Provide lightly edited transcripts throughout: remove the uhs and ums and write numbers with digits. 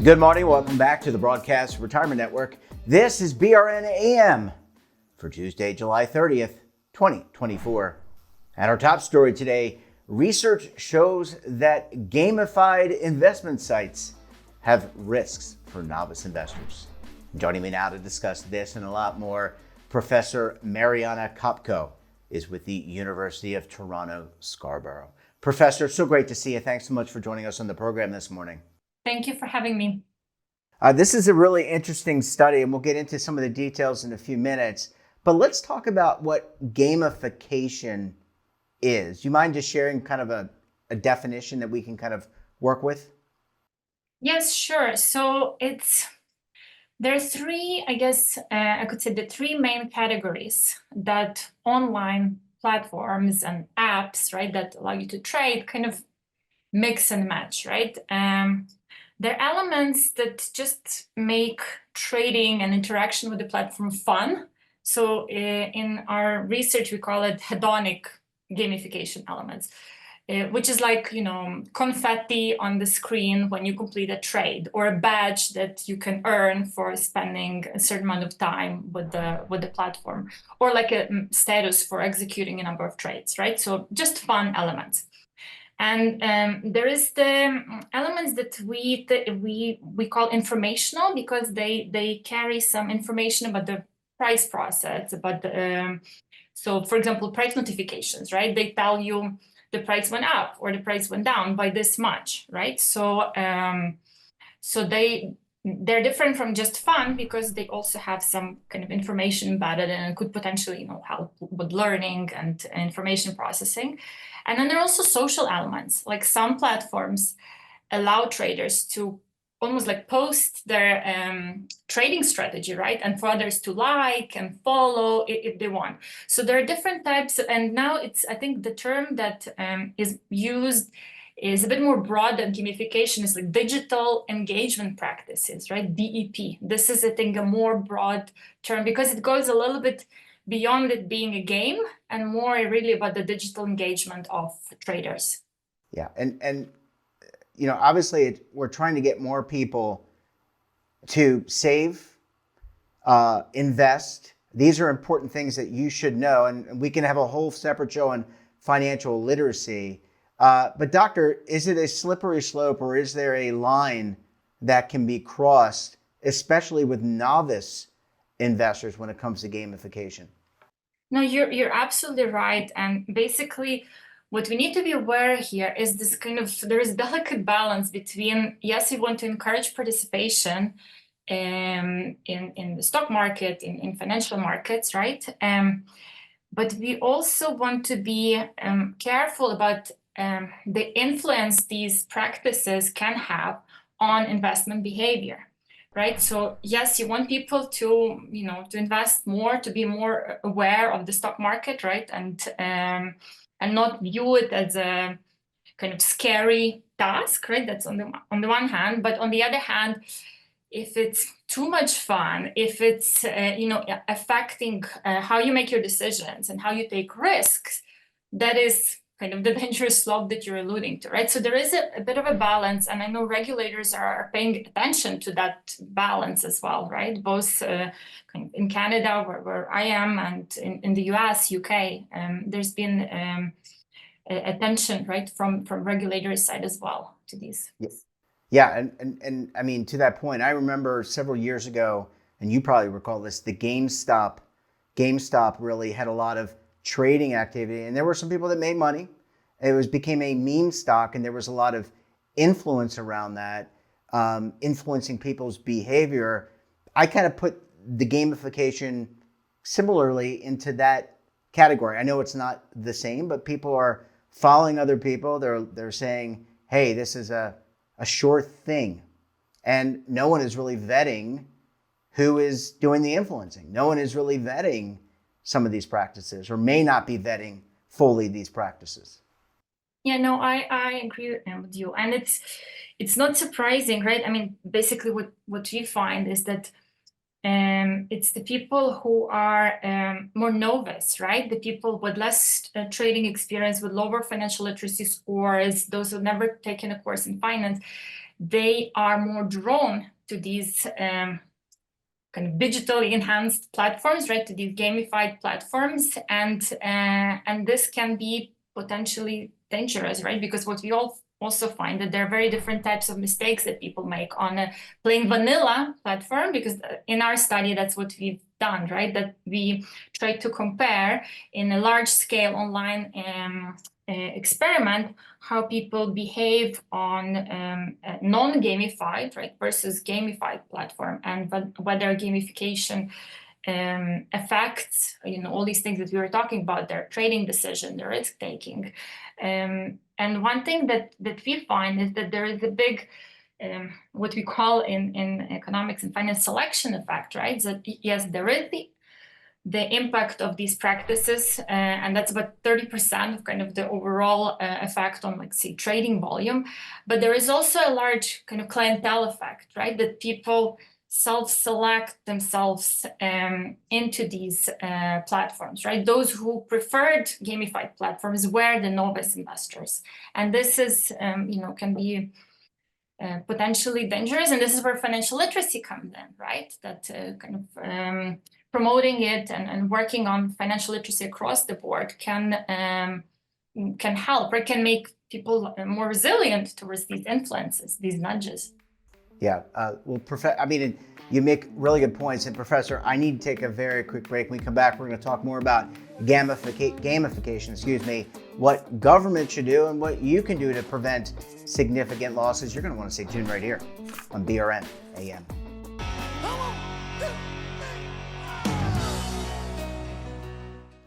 Good morning. Welcome back to the Broadcast Retirement Network. This is BRN AM for Tuesday, July 30th, 2024. And our top story today, research shows that gamified investment sites have risks for novice investors. Joining me now to discuss this and a lot more, Professor Mariana Khapko is with the University of Toronto Scarborough. Professor, so great to see you. Thanks so much for joining us on the program this morning. Thank you for having me. This is a really interesting study, and we'll get into some of the details in a few minutes. But let's talk about what gamification is. Do you mind just sharing kind of a definition that we can kind of work with? Yes, sure. So there are three, I could say the three main categories that online platforms and apps, right, that allow you to trade kind of mix and match, right? There are elements that just make trading and interaction with the platform fun. So in our research, we call it hedonic gamification elements, which is like, confetti on the screen when you complete a trade, or a badge that you can earn for spending a certain amount of time with the platform, or like a status for executing a number of trades, right? So just fun elements. And there is the elements that we call informational, because they carry some information about the price process, about so for example, price notifications, right? They tell you the price went up or the price went down by this much, right? So they're different from just fun, because they also have some kind of information embedded and could potentially help with learning and information processing. And then there are also social elements, like some platforms allow traders to almost like post their trading strategy, right? And for others to like and follow if they want. So there are different types. And now I think the term that is used is a bit more broad than gamification. Is like digital engagement practices, right? DEP. This is, I think, a more broad term, because it goes a little bit beyond it being a game and more really about the digital engagement of traders. Yeah, and obviously we're trying to get more people to save, invest. These are important things that you should know, and we can have a whole separate show on financial literacy. But doctor, is it a slippery slope, or is there a line that can be crossed, especially with novice investors when it comes to gamification? No, you're absolutely right. And basically, what we need to be aware here is this there is a delicate balance between, yes, we want to encourage participation in the stock market, in financial markets, right? But we also want to be careful about the influence these practices can have on investment behavior. Right. So yes, you want people to, to invest more, to be more aware of the stock market, right? And not view it as a kind of scary task, right? That's on the one hand. But on the other hand, if it's too much fun, if it's affecting how you make your decisions and how you take risks, that is kind of the dangerous slope that you're alluding to, right? So there is a bit of a balance, and I know regulators are paying attention to that balance as well, right? Both kind of in Canada, where I am, and in the US, UK, there's been attention, right, from regulators' side as well to these. Yes. Yeah, and I mean, to that point, I remember several years ago, and you probably recall this, the GameStop really had a lot of trading activity, and there were some people that made money. It became a meme stock, and there was a lot of influence around that, influencing people's behavior. I kind of put the gamification similarly into that category. I know it's not the same, but people are following other people. They're saying, hey, this is a sure thing. And no one is really vetting who is doing the influencing. No one is really vetting some of these practices, or may not be vetting fully these practices. Yeah, no, I agree with you. And it's not surprising, right? I mean, basically what we find is that it's the people who are more novice, right? The people with less trading experience, with lower financial literacy scores, those who've never taken a course in finance, they are more drawn to these kind of digitally enhanced platforms, right? To these gamified platforms, and this can be potentially dangerous, right? Because what we all also find that there are very different types of mistakes that people make on a plain vanilla platform, because in our study, that's what we've done, right? That we try to compare in a large scale online experiment how people behave on non-gamified, right, versus gamified platform, and whether gamification affects, all these things that we were talking about, their trading decision, their risk taking. And one thing that we find is that there is a big what we call in economics and finance selection effect, right? So yes, there is the impact of these practices, and that's about 30% of kind of the overall effect on, like, say, trading volume. But there is also a large kind of clientele effect, right? That people self-select themselves into these platforms, right? Those who preferred gamified platforms were the novice investors. And this is, can be potentially dangerous. And this is where financial literacy comes in, right? That kind of promoting it and working on financial literacy across the board can help, or can make people more resilient towards these influences, these nudges. Yeah. Well, I mean, you make really good points. And Professor, I need to take a very quick break. When we come back, we're going to talk more about gamification, what government should do and what you can do to prevent significant losses. You're going to want to stay tuned right here on BRN AM.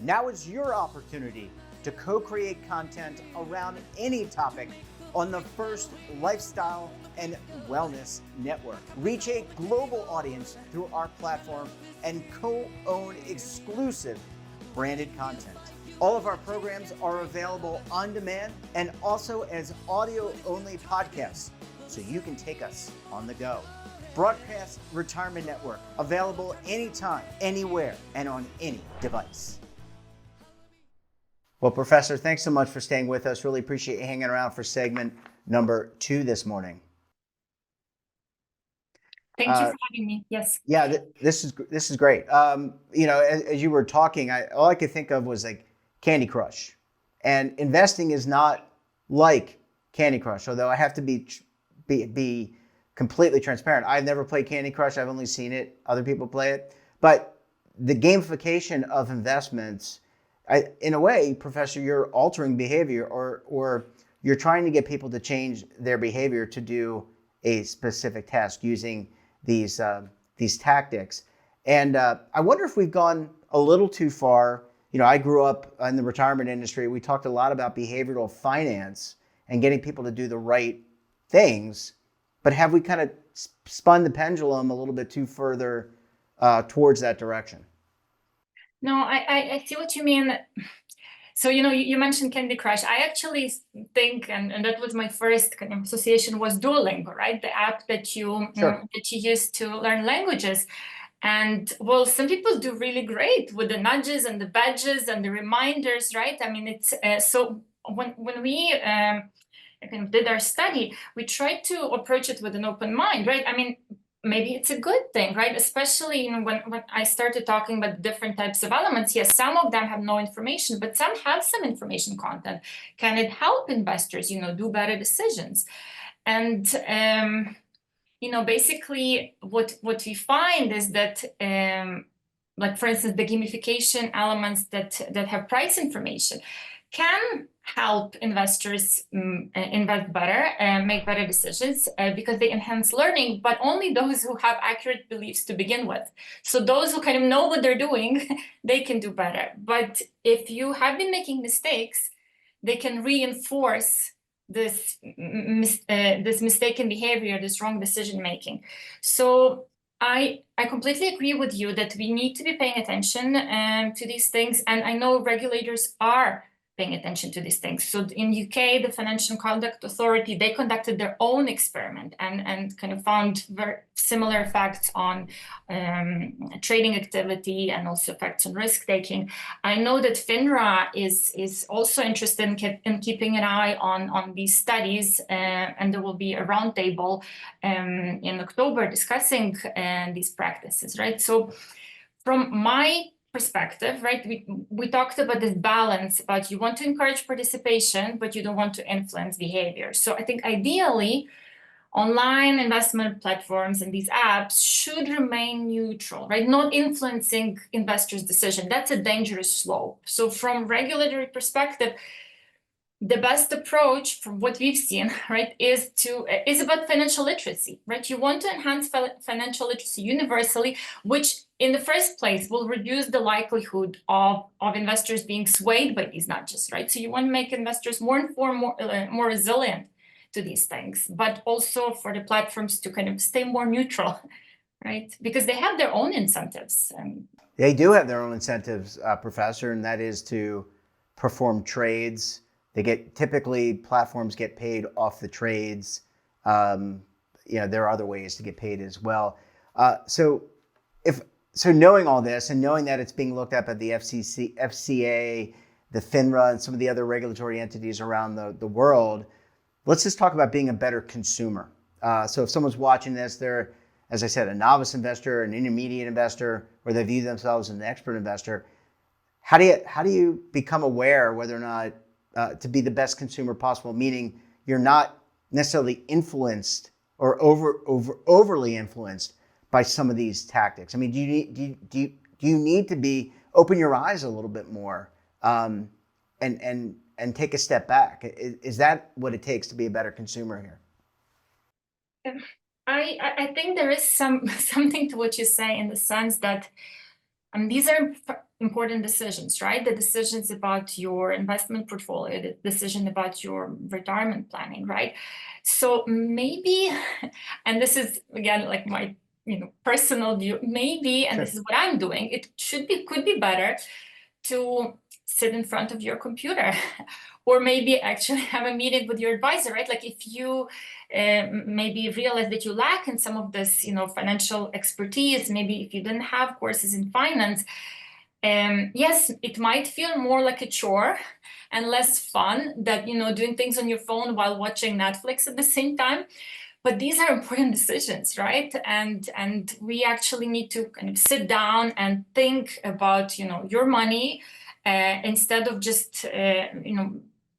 Now is your opportunity to co-create content around any topic on the First Lifestyle and Wellness Network. Reach a global audience through our platform and co-own exclusive branded content. All of our programs are available on demand and also as audio-only podcasts, so you can take us on the go. Broadcast Retirement Network, available anytime, anywhere, and on any device. Well, Professor, thanks so much for staying with us. Really appreciate you hanging around for segment number 2 this morning. Thank you for having me. Yes. Yeah, this is great. As you were talking, all I could think of was like Candy Crush, and investing is not like Candy Crush. Although I have to be completely transparent. I've never played Candy Crush. I've only seen it. Other people play it, but the gamification of investments. In a way, Professor, you're altering behavior, or you're trying to get people to change their behavior to do a specific task using these tactics. And I wonder if we've gone a little too far. I grew up in the retirement industry. We talked a lot about behavioral finance and getting people to do the right things. But have we kind of spun the pendulum a little bit too further towards that direction? No, I see what you mean. So, you mentioned Candy Crush. I actually think, and that was my first kind of association, was Duolingo, right? The app that you use to learn languages. And well, some people do really great with the nudges and the badges and the reminders, right? I mean, it's so when we kind of did our study, we tried to approach it with an open mind, right? I mean, maybe it's a good thing, right? Especially when I started talking about different types of elements. Yes, some of them have no information, but some have some information content. Can it help investors, do better decisions? And basically what we find is that like, for instance, the gamification elements that have price information can help investors invest better and make better decisions because they enhance learning, but only those who have accurate beliefs to begin with. So those who kind of know what they're doing, they can do better. But if you have been making mistakes, they can reinforce this mistaken behavior, this wrong decision making. So I completely agree with you that we need to be paying attention to these things. And I know regulators are paying attention to these things. So in UK, the Financial Conduct Authority, they conducted their own experiment and kind of found very similar effects on trading activity and also effects on risk taking. I know that FINRA is also interested in keeping an eye on these studies, and there will be a roundtable in October discussing these practices, right? So from my perspective, right, we talked about this balance about you want to encourage participation, but you don't want to influence behavior. So I think ideally, online investment platforms and these apps should remain neutral, right? Not influencing investors' decision. That's a dangerous slope. So from regulatory perspective, the best approach from what we've seen, right, is about financial literacy, right? You want to enhance financial literacy universally, which in the first place will reduce the likelihood of investors being swayed by these nudges, right? So you want to make investors more informed, more resilient to these things, but also for the platforms to kind of stay more neutral, right? Because they have their own incentives. They do have their own incentives, Professor, and that is to perform trades. Typically platforms get paid off the trades. There are other ways to get paid as well. So knowing all this and knowing that it's being looked at by the FCA, the FINRA, and some of the other regulatory entities around the world, let's just talk about being a better consumer. So if someone's watching this, they're, as I said, a novice investor, an intermediate investor, or they view themselves as an expert investor. How do you become aware whether or not to be the best consumer possible, meaning you're not necessarily influenced or overly influenced by some of these tactics? I mean, do you need to open your eyes a little bit more and take a step back? Is that what it takes to be a better consumer here? I think there is something to what you say in the sense that these are important decisions, right? The decisions about your investment portfolio, the decision about your retirement planning, right? So maybe, and this is again like my personal view, maybe, and this is what I'm doing, it could be better to sit in front of your computer or maybe actually have a meeting with your advisor, right? Like if you maybe realize that you lack in some of this, financial expertise, maybe if you didn't have courses in finance, yes, it might feel more like a chore and less fun that, doing things on your phone while watching Netflix at the same time. But these are important decisions, right? And we actually need to kind of sit down and think about, your money instead of just,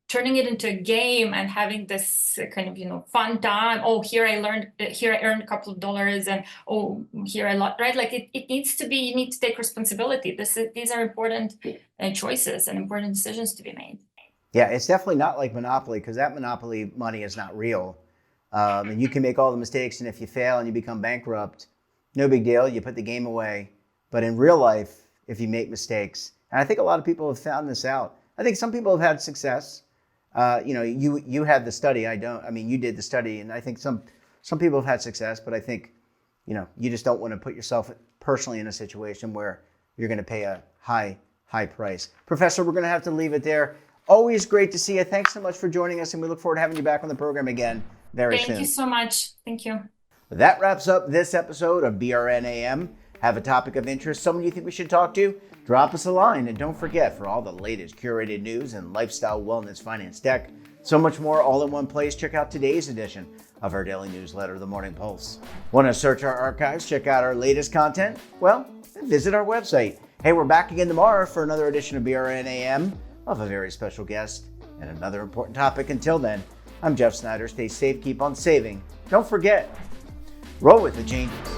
turning it into a game and having this kind of, fun time. Oh, here I earned a couple of dollars and here I lost, right? Like it needs to be, you need to take responsibility. These are important choices and important decisions to be made. Yeah, it's definitely not like Monopoly, because that Monopoly money is not real. And you can make all the mistakes, and if you fail and you become bankrupt, no big deal, you put the game away. But in real life, if you make mistakes, and I think a lot of people have found this out. I think some people have had success. You had the study. You did the study, and I think some people have had success, but I think, you just don't want to put yourself personally in a situation where you're going to pay a high price. Professor, we're going to have to leave it there. Always great to see you. Thanks so much for joining us, and we look forward to having you back on the program again very soon. Thank you so much. Thank you. That wraps up this episode of BRNAM. Have a topic of interest, someone you think we should talk to? Drop us a line, and don't forget, for all the latest curated news and lifestyle, wellness, finance, tech, so much more all in one place, check out today's edition of our daily newsletter, The Morning Pulse. Want to search our archives, check out our latest content? Well, visit our website. Hey, we're back again tomorrow for another edition of BRNAM of a very special guest and another important topic. Until then, I'm Jeff Snyder. Stay safe, keep on saving. Don't forget, roll with the changes.